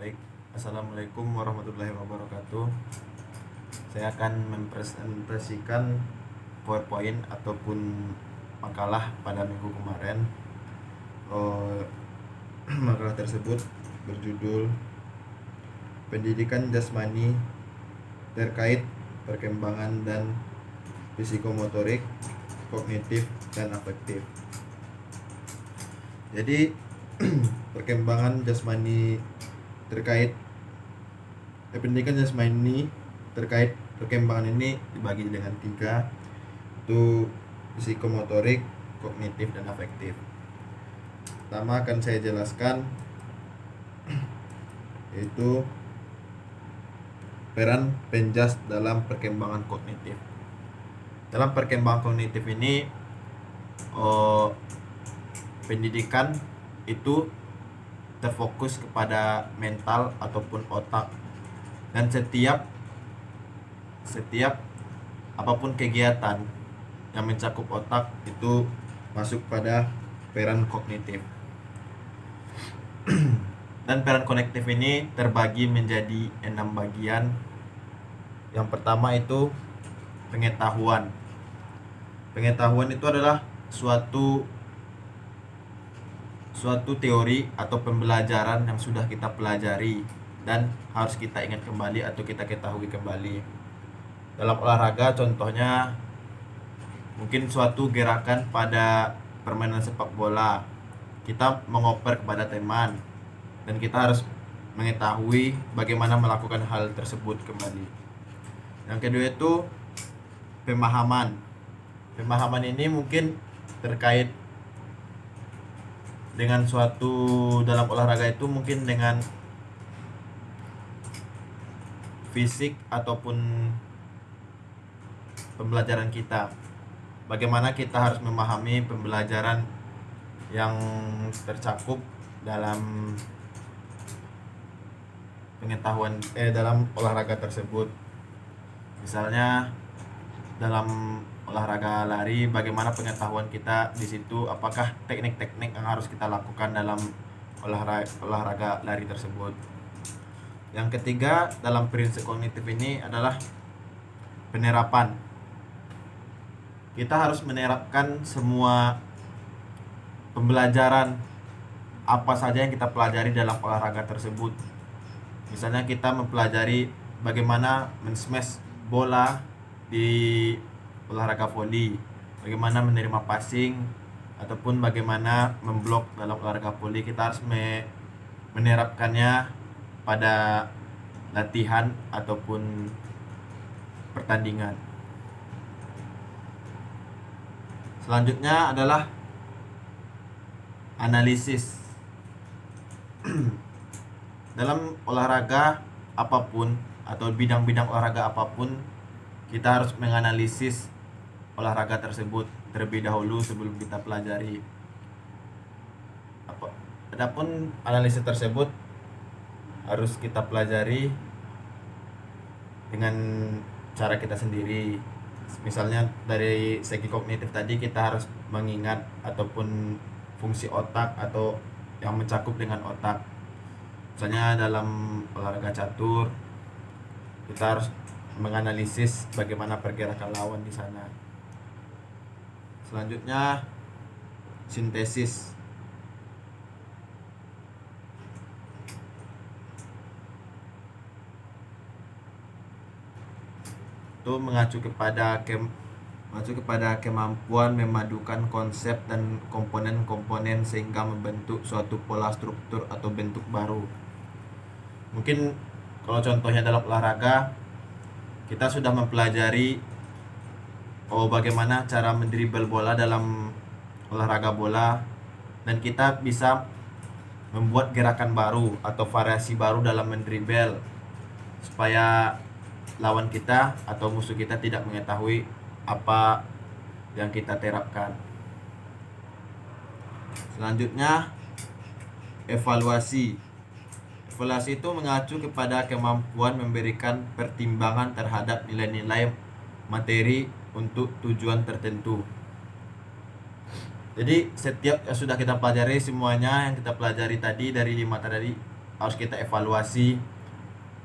Baik, Assalamualaikum warahmatullahi wabarakatuh. Saya akan mempresentasikan PowerPoint ataupun makalah pada minggu kemarin. Makalah tersebut berjudul Pendidikan Jasmani terkait perkembangan dan psikomotorik, kognitif, dan afektif. Jadi perkembangan jasmani terkait pendidikan jasmani terkait perkembangan ini dibagi dengan 3, itu psikomotorik, kognitif, dan afektif. Pertama akan saya jelaskan yaitu peran penjas dalam perkembangan kognitif. Dalam perkembangan kognitif ini pendidikan itu terfokus kepada mental ataupun otak, dan setiap apapun kegiatan yang mencakup otak itu masuk pada peran kognitif. Dan peran kognitif ini terbagi menjadi 6 bagian. Yang pertama itu pengetahuan. Pengetahuan itu adalah suatu teori atau pembelajaran yang sudah kita pelajari dan harus kita ingat kembali atau kita ketahui kembali. Dalam olahraga contohnya mungkin suatu gerakan pada permainan sepak bola, kita mengoper kepada teman dan kita harus mengetahui bagaimana melakukan hal tersebut kembali. Yang kedua itu pemahaman. Pemahaman ini mungkin terkait dengan suatu dalam olahraga itu mungkin dengan fisik ataupun pembelajaran kita. Bagaimana kita harus memahami pembelajaran yang tercakup dalam pengetahuan dalam olahraga tersebut. Misalnya dalam olahraga lari, bagaimana pengetahuan kita di situ, apakah teknik-teknik yang harus kita lakukan dalam olahraga lari tersebut. Yang ketiga dalam prinsip kognitif ini adalah penerapan. Kita harus menerapkan semua pembelajaran apa saja yang kita pelajari dalam olahraga tersebut. Misalnya kita mempelajari bagaimana men-smash bola di olahraga voli, bagaimana menerima passing, ataupun bagaimana memblok dalam olahraga voli. Kita harus menerapkannya pada latihan ataupun pertandingan. Selanjutnya adalah analisis. Dalam olahraga apapun atau bidang-bidang olahraga apapun, kita harus menganalisis olahraga tersebut terlebih dahulu sebelum kita pelajari. Adapun analisis tersebut harus kita pelajari dengan cara kita sendiri. Misalnya dari segi kognitif tadi, kita harus mengingat ataupun fungsi otak atau yang mencakup dengan otak. Misalnya dalam olahraga catur, kita harus menganalisis bagaimana pergerakan lawan di sana. Selanjutnya sintesis. Itu mengacu kepada kemampuan memadukan konsep dan komponen-komponen sehingga membentuk suatu pola struktur atau bentuk baru. Mungkin kalau contohnya dalam olahraga, kita sudah mempelajari bagaimana cara mendribble bola dalam olahraga bola, dan kita bisa membuat gerakan baru atau variasi baru dalam mendribble supaya lawan kita atau musuh kita tidak mengetahui apa yang kita terapkan. Selanjutnya evaluasi. Evaluasi itu mengacu kepada kemampuan memberikan pertimbangan terhadap nilai-nilai materi untuk tujuan tertentu. Jadi setiap yang sudah kita pelajari, semuanya yang kita pelajari tadi dari 5 tadi harus kita evaluasi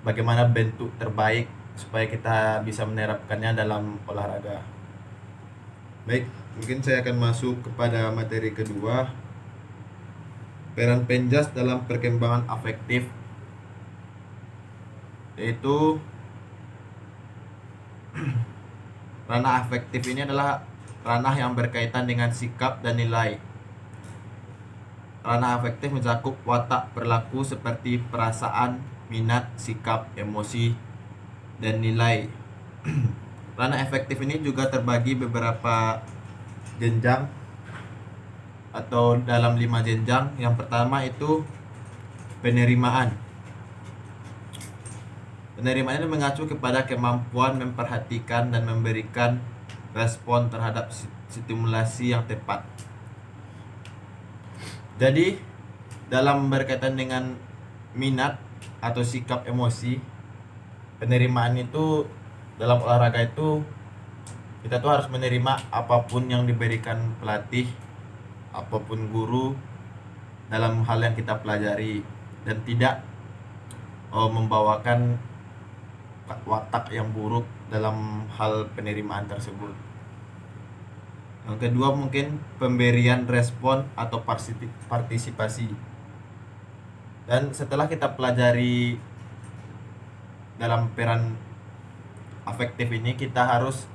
bagaimana bentuk terbaik supaya kita bisa menerapkannya dalam olahraga. Baik, mungkin saya akan masuk kepada materi kedua, peran penjas dalam perkembangan afektif, yaitu ranah afektif ini adalah ranah yang berkaitan dengan sikap dan nilai. Ranah afektif mencakup watak perilaku seperti perasaan, minat, sikap, emosi, dan nilai. Ranah afektif ini juga terbagi beberapa jenjang atau dalam 5 jenjang. Yang pertama itu penerimaan. Penerimaan ini mengacu kepada kemampuan memperhatikan dan memberikan respon terhadap stimulasi yang tepat. Jadi dalam berkaitan dengan minat atau sikap emosi, penerimaan itu dalam olahraga itu kita tuh harus menerima apapun yang diberikan pelatih, apapun guru dalam hal yang kita pelajari, dan tidak membawakan watak yang buruk dalam hal penerimaan tersebut. Yang kedua mungkin pemberian respon atau partisipasi. Dan setelah kita pelajari dalam peran afektif ini, kita harus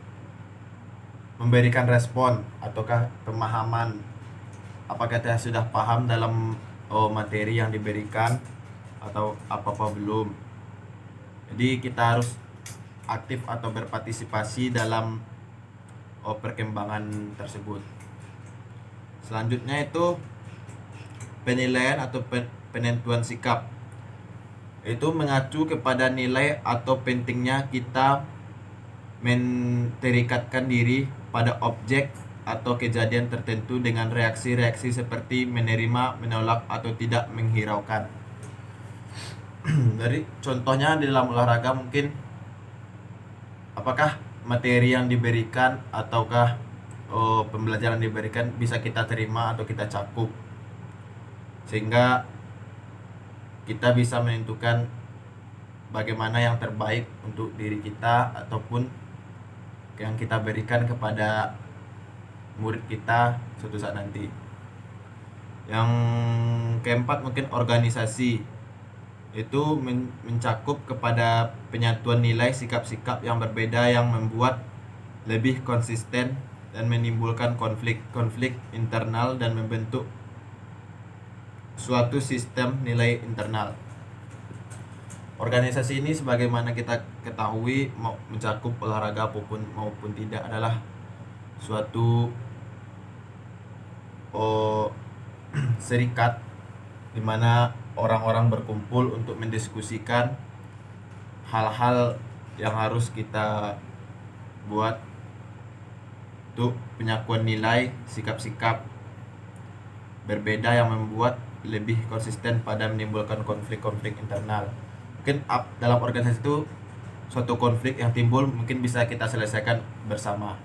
memberikan respon ataukah pemahaman, apakah kita sudah paham dalam materi yang diberikan atau apa belum. Jadi kita harus aktif atau berpartisipasi dalam perkembangan tersebut. Selanjutnya itu penilaian atau penentuan sikap. Itu mengacu kepada nilai atau pentingnya kita menterikatkan diri pada objek atau kejadian tertentu dengan reaksi-reaksi seperti menerima, menolak, atau tidak menghiraukan. Dari contohnya di dalam olahraga mungkin apakah materi yang diberikan ataukah pembelajaran diberikan bisa kita terima atau kita cakup, sehingga kita bisa menentukan bagaimana yang terbaik untuk diri kita ataupun yang kita berikan kepada murid kita suatu saat nanti. Yang keempat mungkin organisasi, itu mencakup kepada penyatuan nilai sikap-sikap yang berbeda yang membuat lebih konsisten dan menimbulkan konflik internal dan membentuk suatu sistem nilai internal. Organisasi ini sebagaimana kita ketahui mencakup olahraga maupun tidak adalah suatu serikat di mana orang-orang berkumpul untuk mendiskusikan hal-hal yang harus kita buat untuk penyakuan nilai sikap-sikap berbeda yang membuat lebih konsisten pada menimbulkan konflik-konflik internal. Mungkin dalam organisasi itu suatu konflik yang timbul mungkin bisa kita selesaikan bersama.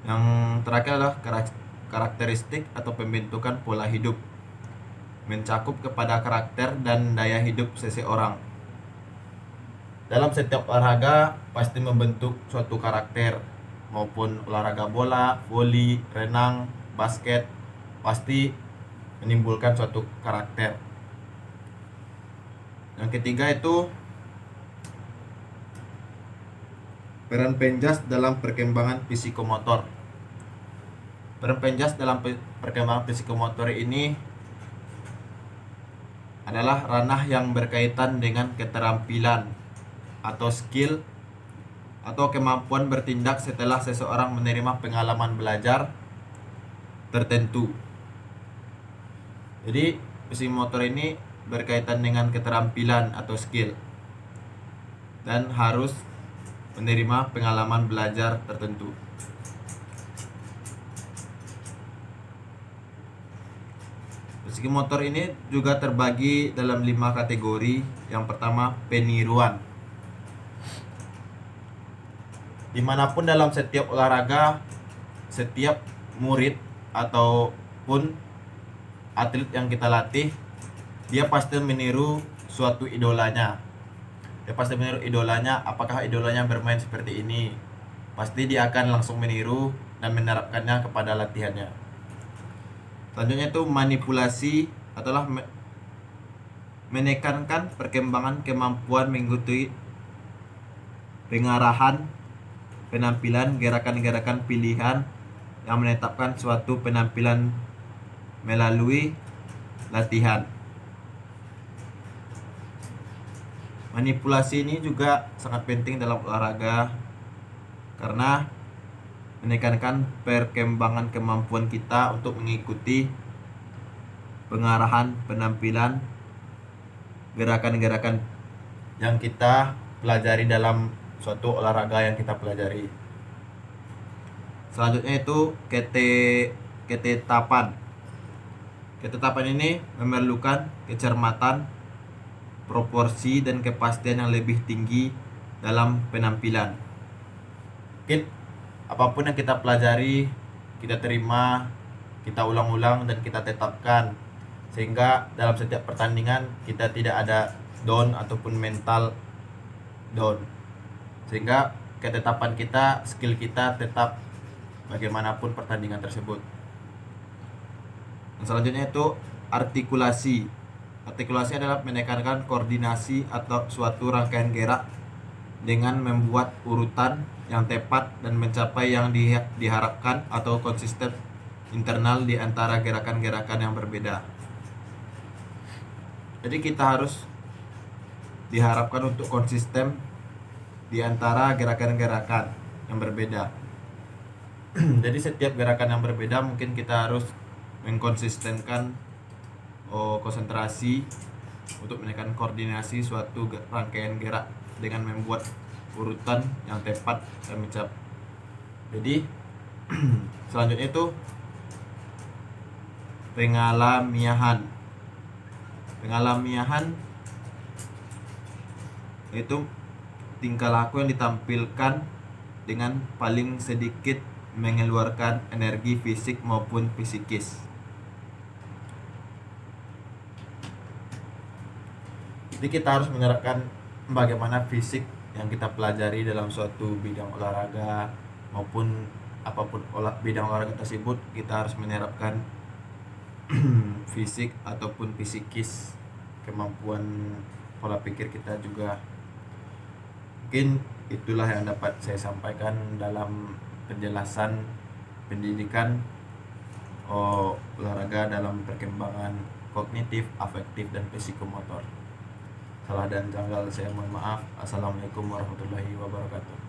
Yang terakhir adalah karakteristik atau pembentukan pola hidup, mencakup kepada karakter dan daya hidup seseorang. Dalam setiap olahraga pasti membentuk suatu karakter, maupun olahraga bola, voli, renang, basket pasti menimbulkan suatu karakter. Yang ketiga itu peran penjas dalam perkembangan psikomotor. Peran penjas dalam perkembangan psikomotor ini adalah ranah yang berkaitan dengan keterampilan atau skill atau kemampuan bertindak setelah seseorang menerima pengalaman belajar tertentu. Jadi psikomotor ini berkaitan dengan keterampilan atau skill dan harus menerima pengalaman belajar tertentu. Psikomotor ini juga terbagi dalam 5 kategori. Yang pertama, peniruan. Dimanapun dalam setiap olahraga, setiap murid ataupun atlet yang kita latih dia pasti meniru suatu idolanya. Apakah idolanya bermain seperti ini, pasti dia akan langsung meniru dan menerapkannya kepada latihannya. Selanjutnya itu manipulasi adalah menekankan perkembangan kemampuan mengikuti pengarahan penampilan, gerakan-gerakan pilihan yang menetapkan suatu penampilan melalui latihan. Manipulasi ini juga sangat penting dalam olahraga karena menekankan perkembangan kemampuan kita untuk mengikuti pengarahan penampilan, gerakan-gerakan yang kita pelajari dalam suatu olahraga yang kita pelajari. Selanjutnya itu ketetapan. Ketetapan ini memerlukan kecermatan, proporsi, dan kepastian yang lebih tinggi dalam penampilan. Mungkin apapun yang kita pelajari, kita terima, kita ulang-ulang, dan kita tetapkan, sehingga dalam setiap pertandingan kita tidak ada down ataupun mental down, sehingga ketetapan kita, skill kita tetap bagaimanapun pertandingan tersebut. Yang selanjutnya itu artikulasi. Artikulasi adalah menekankan koordinasi atau suatu rangkaian gerak dengan membuat urutan yang tepat dan mencapai yang diharapkan atau konsisten internal di antara gerakan-gerakan yang berbeda. Jadi kita harus diharapkan untuk konsisten di antara gerakan-gerakan yang berbeda. Jadi setiap gerakan yang berbeda mungkin kita harus mengkonsistenkan konsentrasi untuk menekan koordinasi suatu rangkaian gerak dengan membuat urutan yang tepat dan mencapai. Jadi selanjutnya itu pengalamiahan. Pengalamiahan itu tingkah laku yang ditampilkan dengan paling sedikit mengeluarkan energi fisik maupun psikis. Jadi kita harus menerapkan bagaimana fisik yang kita pelajari dalam suatu bidang olahraga maupun apapun bidang olahraga tersebut, kita harus menerapkan fisik ataupun psikis, kemampuan pola pikir kita juga. Mungkin itulah yang dapat saya sampaikan dalam penjelasan pendidikan olahraga dalam perkembangan kognitif, afektif, dan psikomotor. Salah dan janggal saya mohon maaf. Assalamualaikum warahmatullahi wabarakatuh.